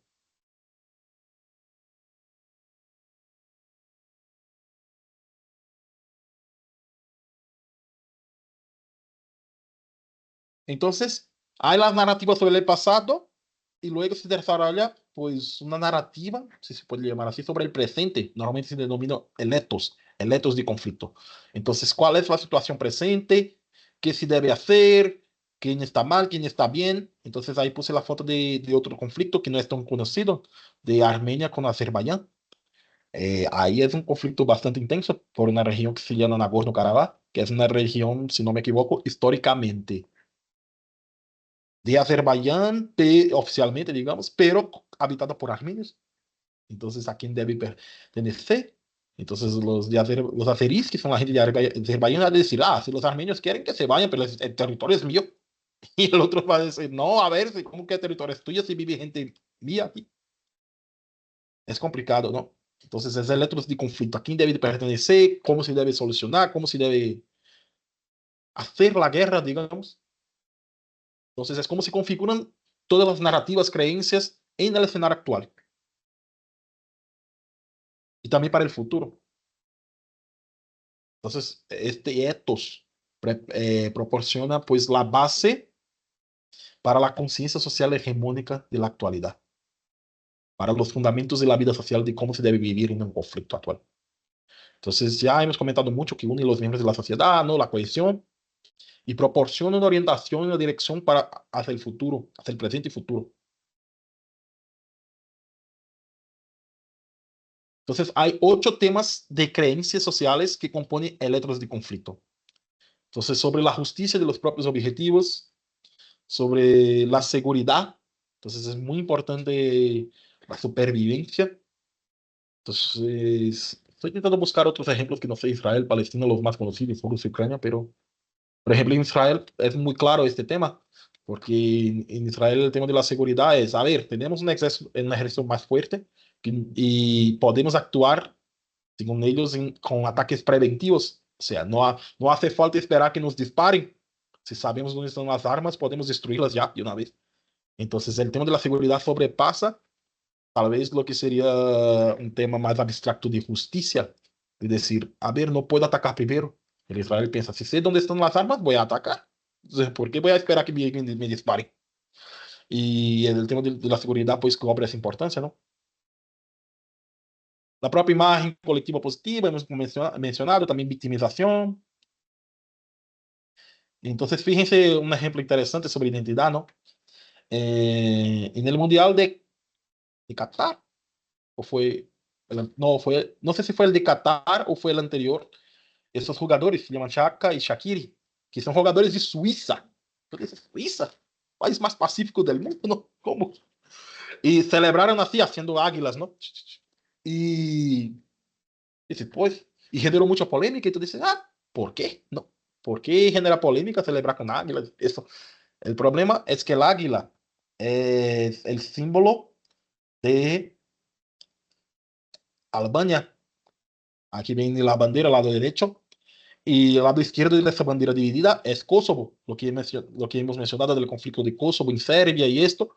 Entonces hay las narrativas sobre el pasado y luego se desarrolla pues una narrativa, si se puede llamar así, sobre el presente. Normalmente se denomina el etos de conflicto. Entonces, ¿cuál es la situación presente? ¿Qué se debe hacer? ¿Quién está mal? ¿Quién está bien? Entonces ahí puse la foto de otro conflicto que no es tan conocido, de Armenia con Azerbaiyán. Ahí es un conflicto bastante intenso por una región que se llama Nagorno-Karabaj, que es una región, si no me equivoco, históricamente de Azerbaiyán, oficialmente, digamos, pero habitada por armenios. Entonces, ¿a quién debe pertenecer? Entonces, los azeríes, que son la gente de Azerbaiyán, van a decir, ah, si los armenios quieren que se vayan, pero el territorio es mío. Y el otro va a decir, no, a ver, ¿cómo que el territorio es tuyo si vive gente mía aquí? Es complicado, ¿no? Entonces, es el otro de conflicto. ¿A quién debe pertenecer? ¿Cómo se debe solucionar? ¿Cómo se debe hacer la guerra, digamos? Entonces, es como se configuran todas las narrativas, creencias en el escenario actual y también para el futuro. Entonces, este ethos proporciona pues la base para la conciencia social hegemónica de la actualidad, para los fundamentos de la vida social de cómo se debe vivir en un conflicto actual. Entonces, ya hemos comentado mucho que une los miembros de la sociedad, ¿no? La cohesión y proporciona una orientación y una dirección para hacia el futuro, hacia el presente y futuro. Entonces, hay 8 temas de creencias sociales que componen el ethos de conflicto. Entonces, sobre la justicia de los propios objetivos, sobre la seguridad. Entonces es muy importante la supervivencia. Entonces, estoy intentando buscar otros ejemplos que no sé, Israel, Palestina, los más conocidos, Rusia, Ucrania, pero, por ejemplo, en Israel es muy claro este tema, porque en Israel el tema de la seguridad es, a ver, tenemos un ejército más fuerte y podemos actuar, según ellos, con ataques preventivos. O sea, no hace falta esperar que nos disparen. Si sabemos dónde están las armas, podemos destruirlas ya de una vez. Entonces, el tema de la seguridad sobrepasa tal vez lo que sería un tema más abstracto de justicia, de decir, a ver, no puedo atacar primero. El Israel piensa, si sé dónde están las armas, voy a atacar. Entonces, ¿por qué voy a esperar que me disparen? Y el tema de la seguridad, pues, cobra esa importancia, ¿no? La propia imagen colectiva positiva, hemos mencionado, también victimización. Entonces, fíjense un ejemplo interesante sobre identidad, ¿no? En el Mundial de Qatar, o fue, no sé si fue el de Qatar o fue el anterior. Esos jugadores se llaman Chaka y Shaqiri, que son jugadores de Suiza. ¿Qué dices, Suiza? País más pacífico del mundo, ¿no? ¿Cómo? Y celebraron así, haciendo águilas, ¿no? Y dices, pues, y generó mucha polémica. Y tú dices, ah, ¿por qué? No. ¿Por qué genera polémica celebrar con águilas? Eso. El problema es que el águila es el símbolo de Albania. Aquí viene la bandera al lado derecho. Y el lado izquierdo de esa bandera dividida es Kosovo, lo que hemos mencionado del conflicto de Kosovo en Serbia y esto.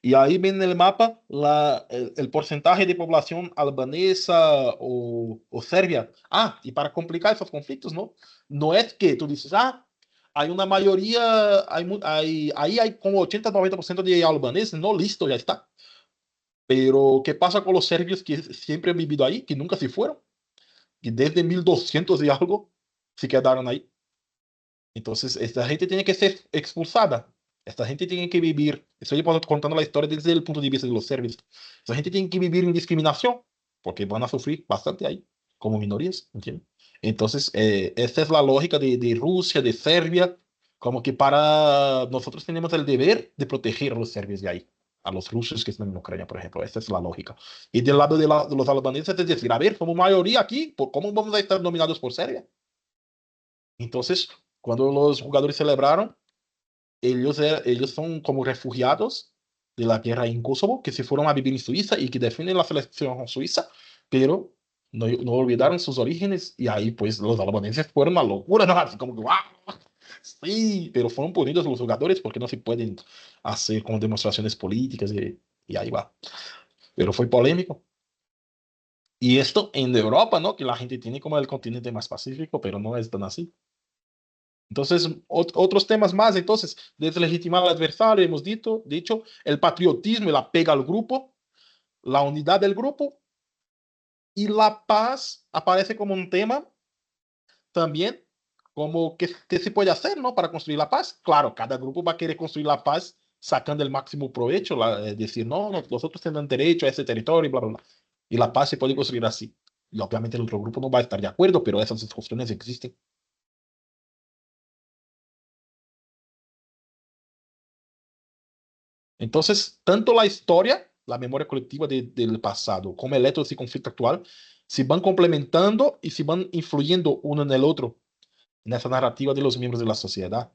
Y ahí ven en el mapa el porcentaje de población albanesa o serbia. Ah, y para complicar esos conflictos, ¿no? No es que tú dices, ah, hay una mayoría, ahí hay como 80-90% de albaneses, no, listo, ya está. Pero, ¿qué pasa con los serbios que siempre han vivido ahí, que nunca se fueron? Y desde 1200 y algo se quedaron ahí. Entonces, esta gente tiene que ser expulsada. Esta gente tiene que vivir, estoy contando la historia desde el punto de vista de los serbios. Esta gente tiene que vivir en discriminación, porque van a sufrir bastante ahí, como minorías, ¿entiendes? Entonces, esta es la lógica de Rusia, de Serbia, como que para nosotros tenemos el deber de proteger a los serbios de ahí, a los rusos que están en Ucrania, por ejemplo. Esta es la lógica. Y del lado de los albaneses es decir, a ver, somos mayoría aquí, ¿cómo vamos a estar dominados por Serbia? Entonces, cuando los jugadores celebraron, ellos son como refugiados de la guerra en Kosovo, que se fueron a vivir en Suiza y que defienden la selección suiza, pero no olvidaron sus orígenes y ahí pues los albaneses fueron una locura, ¿no? Así como que, ¡wow! Sí, pero fueron punidos los jugadores porque no se pueden hacer como demostraciones políticas y ahí va. Pero fue polémico. Y esto en Europa, ¿no? Que la gente tiene como el continente más pacífico, pero no es tan así. Entonces, otros temas más, entonces, deslegitimar al adversario, hemos dicho, el patriotismo y la pega al grupo, la unidad del grupo y la paz aparece como un tema también, como qué se puede hacer, ¿no? Para construir la paz. Claro, cada grupo va a querer construir la paz sacando el máximo provecho, decir, no, nosotros tenemos derecho a ese territorio, bla, bla, bla. Y la paz se puede construir así. y obviamente el otro grupo no va a estar de acuerdo, pero esas discusiones existen. Entonces, tanto la historia, la memoria colectiva del pasado, como el hecho de ese conflicto actual, se van complementando y se van influyendo uno en el otro, en esa narrativa de los miembros de la sociedad.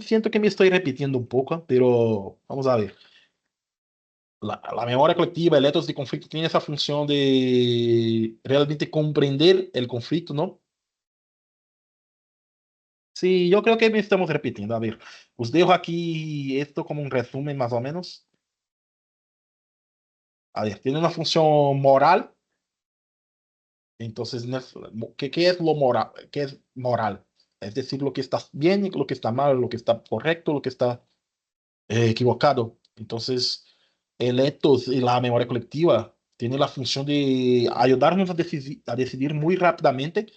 Siento que me estoy repitiendo un poco, pero vamos a ver. La memoria colectiva, el ethos de conflicto, tiene esa función de realmente comprender el conflicto, ¿no? Sí, yo creo que me estamos repitiendo. A ver, os dejo aquí esto como un resumen más o menos. A ver, tiene una función moral. Entonces, ¿qué es lo moral? ¿Qué es moral? Es decir, lo que está bien y lo que está mal, lo que está correcto, lo que está equivocado. Entonces, el ethos y la memoria colectiva tiene la función de ayudarnos a decidir muy rápidamente.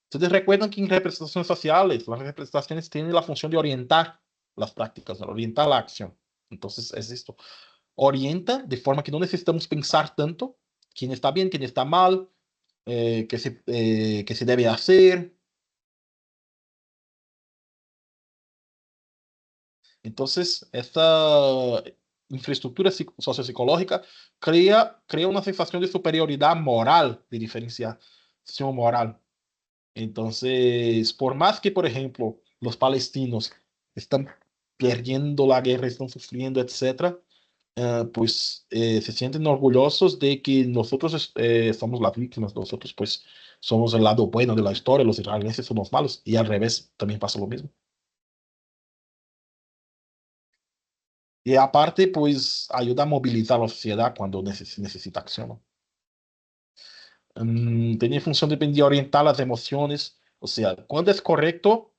Ustedes recuerdan que en representaciones sociales, las representaciones tienen la función de orientar las prácticas, ¿no? Orientar la acción. Entonces, es esto. Orienta de forma que no necesitamos pensar tanto quién está bien, quién está mal, qué se debe hacer. Entonces, esta infraestructura sociopsicológica crea una sensación de superioridad moral, de diferenciación moral. Entonces, por más que, por ejemplo, los palestinos están perdiendo la guerra, están sufriendo, etcétera, pues se sienten orgullosos de que nosotros somos las víctimas, nosotros pues somos el lado bueno de la historia, los israelíes somos malos, y al revés también pasa lo mismo. Y aparte, pues ayuda a movilizar a la sociedad cuando necesita acción, ¿no? Tiene función de orientar las emociones, o sea, cuando es correcto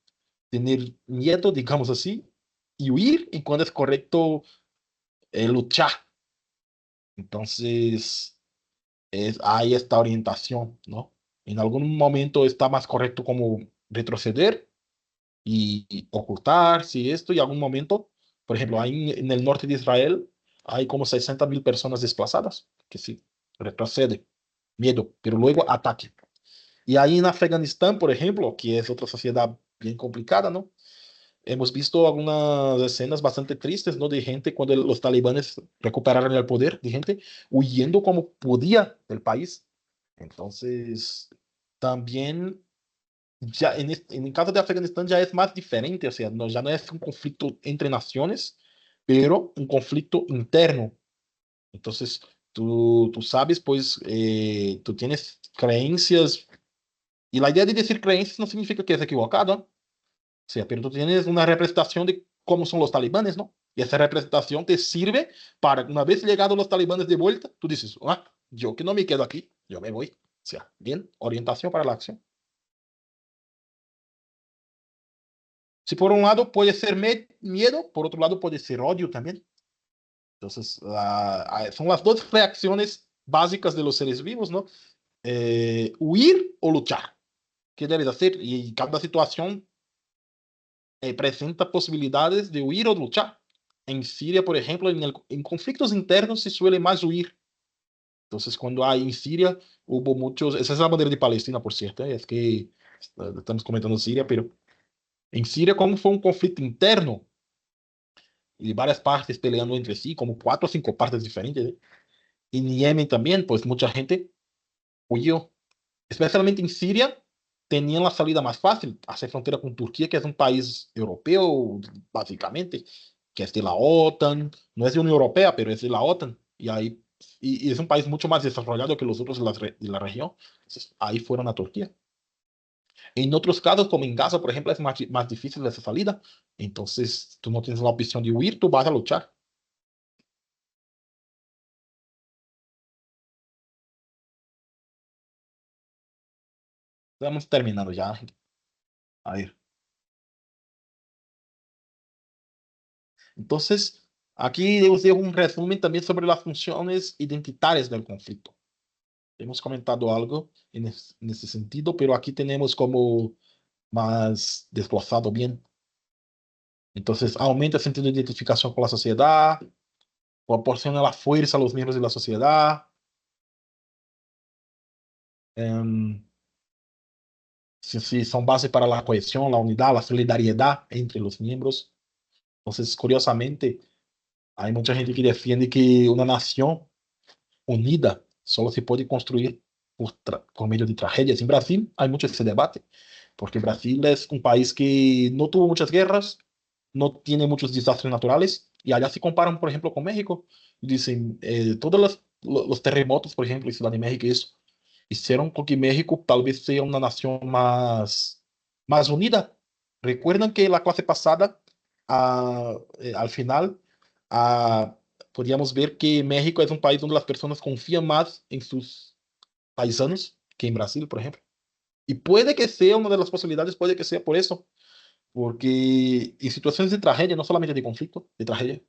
tener miedo, digamos así, y huir, y cuando es correcto luchar. Entonces, hay esta orientación, ¿no? En algún momento está más correcto como retroceder y ocultarse y esto, y algún momento, por ejemplo, ahí en el norte de Israel hay como 60.000 personas desplazadas, que sí, retrocede, miedo, pero luego ataque. Y ahí en Afganistán, por ejemplo, que es otra sociedad bien complicada, ¿no? Hemos visto algunas escenas bastante tristes, ¿no? De gente cuando los talibanes recuperaron el poder, de gente huyendo como podía del país. Entonces, también, ya en el caso de Afganistán ya es más diferente, o sea, no, ya no es un conflicto entre naciones, pero un conflicto interno. Entonces, tú sabes, pues, tú tienes creencias, y la idea de decir creencias no significa que es equivocado, ¿no? Sí, pero tú tienes una representación de cómo son los talibanes, ¿no? Y esa representación te sirve para, una vez llegados los talibanes de vuelta, tú dices, ah, yo que no me quedo aquí, yo me voy. O sea, bien, orientación para la acción. Si por un lado puede ser miedo, por otro lado puede ser odio también. Entonces, son las dos reacciones básicas de los seres vivos, ¿no? Huir o luchar. ¿Qué debes hacer? Y cada situación presenta posibilidades de huir o luchar. En Siria, por ejemplo, en conflictos internos se suele más huir. Entonces, cuando hay en Siria, hubo muchos, esa es la bandera de Palestina, por cierto, es que estamos comentando Siria, pero en Siria, como fue un conflicto interno y varias partes peleando entre sí, como cuatro o cinco partes diferentes, ¿eh? En Yemen también, pues mucha gente huyó, especialmente en Siria, tenían la salida más fácil, hacer frontera con Turquía, que es un país europeo, básicamente, que es de la OTAN, no es de Unión Europea, pero es de la OTAN, y es un país mucho más desarrollado que los otros de la región. Entonces, ahí fueron a Turquía. En otros casos, como en Gaza, por ejemplo, es más difícil esa salida. Entonces, tú no tienes la opción de huir, tú vas a luchar. Estamos terminando ya. A ver. Entonces, aquí os dejo un resumen también sobre las funciones identitarias del conflicto. Hemos comentado algo en ese sentido, pero aquí tenemos como más desglosado bien. Entonces, aumenta el sentido de identificación con la sociedad, proporciona la fuerza a los miembros de la sociedad, em, si son base para la cohesión, la unidad, la solidaridad entre los miembros. Entonces, curiosamente, hay mucha gente que defiende que una nación unida solo se puede construir por medio de tragedias. En Brasil hay mucho ese debate, porque Brasil es un país que no tuvo muchas guerras, no tiene muchos desastres naturales, y allá se comparan, por ejemplo, con México, y dicen, todos los terremotos, por ejemplo, en Ciudad de México, y eso, hicieron con que México tal vez sea una nación más unida. Recuerdan que la clase pasada, al final, ah, podríamos ver que México es un país donde las personas confían más en sus paisanos que en Brasil, por ejemplo. Y puede que sea una de las posibilidades, puede que sea por eso, porque en situaciones de tragedia, no solamente de conflicto, de tragedia,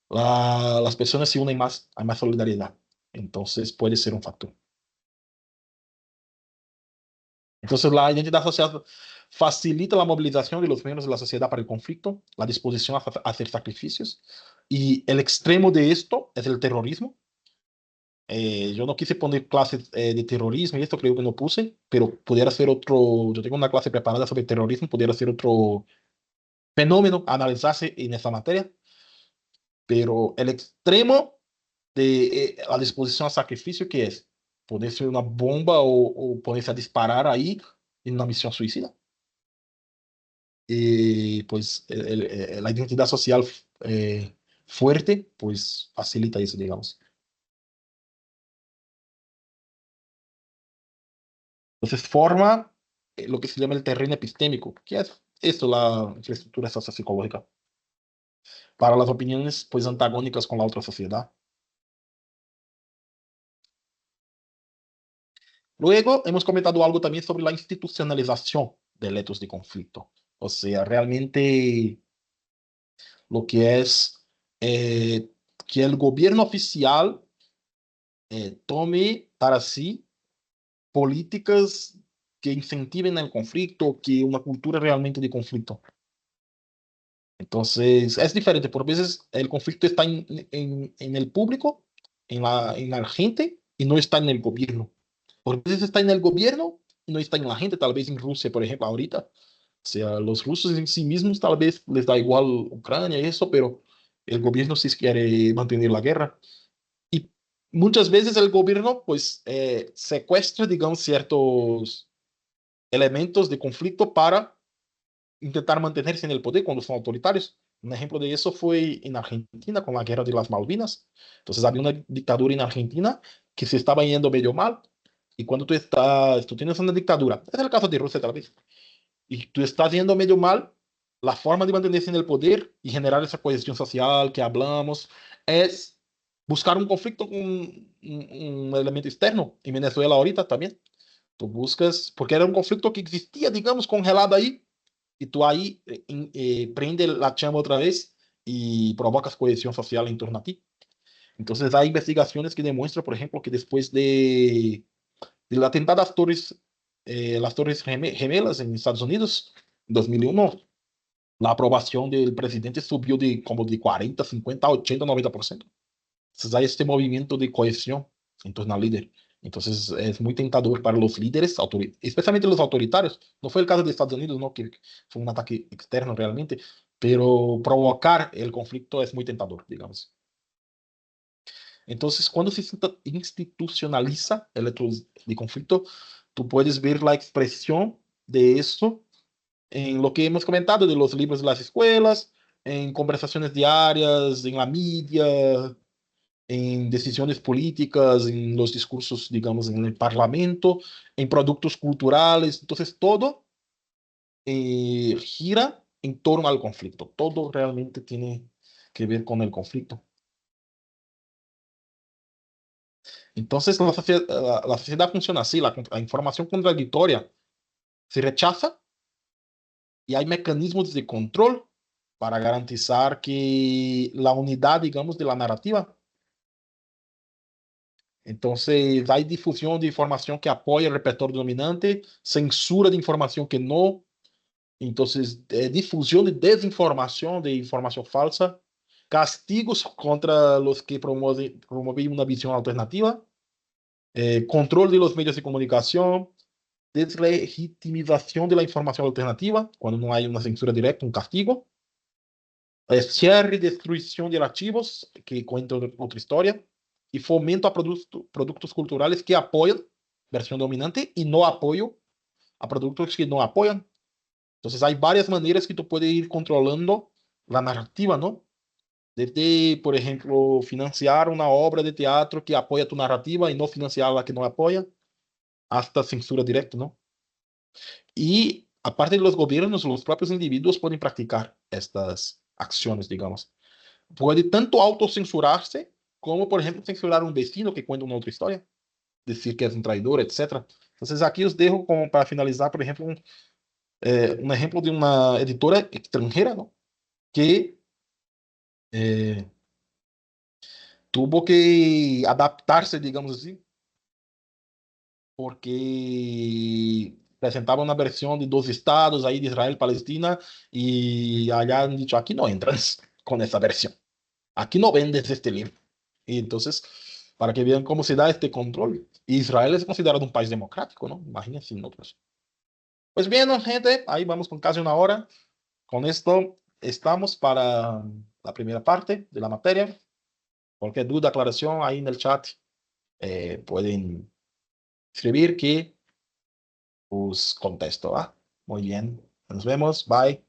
las personas se unen más, hay más solidaridad. Entonces puede ser un factor. Entonces la identidad social facilita la movilización de los miembros de la sociedad para el conflicto, la disposición a hacer sacrificios. Y el extremo de esto es el terrorismo. Yo no quise poner clases de terrorismo y esto creo que no puse, pero pudiera ser otro, yo tengo una clase preparada sobre terrorismo, pudiera ser otro fenómeno a analizarse en esta materia, pero el extremo de la disposición a sacrificio que es ponerse una bomba o ponerse a disparar ahí en una misión suicida. Y pues la identidad social fuerte, pues facilita eso, digamos. Entonces forma lo que se llama el terreno epistémico, que es esto, la infraestructura sociopsicológica, para las opiniones pues antagónicas con la otra sociedad. Luego hemos comentado algo también sobre la institucionalización de hechos de conflicto, o sea, realmente lo que es que el gobierno oficial tome para sí políticas que incentiven el conflicto, que una cultura realmente de conflicto. Entonces, es diferente. Por veces el conflicto está en el público, en la gente, y no está en el gobierno. Por veces está en el gobierno y no está en la gente. Tal vez en Rusia, por ejemplo, ahorita. O sea, los rusos en sí mismos tal vez les da igual Ucrania y eso, pero el gobierno sí quiere mantener la guerra. Y muchas veces el gobierno, pues, secuestra, digamos, ciertos elementos de conflicto para intentar mantenerse en el poder cuando son autoritarios. Un ejemplo de eso fue en Argentina con la guerra de las Malvinas. Entonces había una dictadura en Argentina que se estaba yendo medio mal. Y cuando tú tienes una dictadura, es el caso de Rusia tal vez, y tú estás yendo medio mal, la forma de mantenerse en el poder y generar esa cohesión social que hablamos es buscar un conflicto con un elemento externo. En Venezuela ahorita también. Tú buscas, porque era un conflicto que existía, digamos, congelado ahí, y tú ahí prende la chama otra vez y provocas cohesión social en torno a ti. Entonces hay investigaciones que demuestran, por ejemplo, que después del atentado a las torres gemelas en Estados Unidos, en 2001, la aprobación del presidente subió de como de 40, 50, 80, 90%. Entonces hay este movimiento de cohesión en torno al líder. Entonces es muy tentador para los líderes, especialmente los autoritarios. No fue el caso de Estados Unidos, ¿no? Que fue un ataque externo realmente, pero provocar el conflicto es muy tentador, digamos. Entonces, cuando se institucionaliza el hecho de conflicto, tú puedes ver la expresión de eso en lo que hemos comentado de los libros de las escuelas, en conversaciones diarias, en la media, en decisiones políticas, en los discursos, digamos, en el parlamento, en productos culturales. Entonces, todo gira en torno al conflicto. Todo realmente tiene que ver con el conflicto. Entonces, la sociedad funciona así, la información contradictoria se rechaza y hay mecanismos de control para garantizar que la unidad, digamos, de la narrativa. Entonces, hay difusión de información que apoya el repertorio dominante, censura de información que no. Entonces, difusión de desinformación, de información falsa. castigos contra los que promueven una visión alternativa, control de los medios de comunicación, deslegitimización de la información alternativa, cuando no hay una censura directa, un castigo, cierre y destrucción de archivos, que cuenta otra historia, y fomento a productos culturales que apoyan versión dominante y no apoyo a productos que no apoyan. Entonces hay varias maneras que tú puedes ir controlando la narrativa, ¿no? Desde, por ejemplo, financiar una obra de teatro que apoya tu narrativa y no financiar la que no apoya, hasta censura directa, ¿no? Y aparte de los gobiernos, los propios individuos pueden practicar estas acciones, digamos. Puede tanto autocensurarse como, por ejemplo, censurar a un vecino que cuenta una otra historia, decir que es un traidor, etcétera. Entonces aquí os dejo como para finalizar, por ejemplo, un ejemplo de una editora extranjera, ¿no? Que eh, tuvo que adaptarse, digamos así, porque presentaba una versión de dos estados ahí de Israel, Palestina, y allá han dicho, aquí no entras con esa versión, aquí no vendes este libro. Y entonces, para que vean cómo se da este control. Israel es considerado un país democrático, ¿no? Imagínense nosotros. Pues bien, ¿no, gente? Ahí vamos con casi una hora. Con esto estamos para la primera parte de la materia. Cualquier duda, aclaración, ahí en el chat pueden escribir que os contesto, ¿va? Muy bien. Nos vemos. Bye.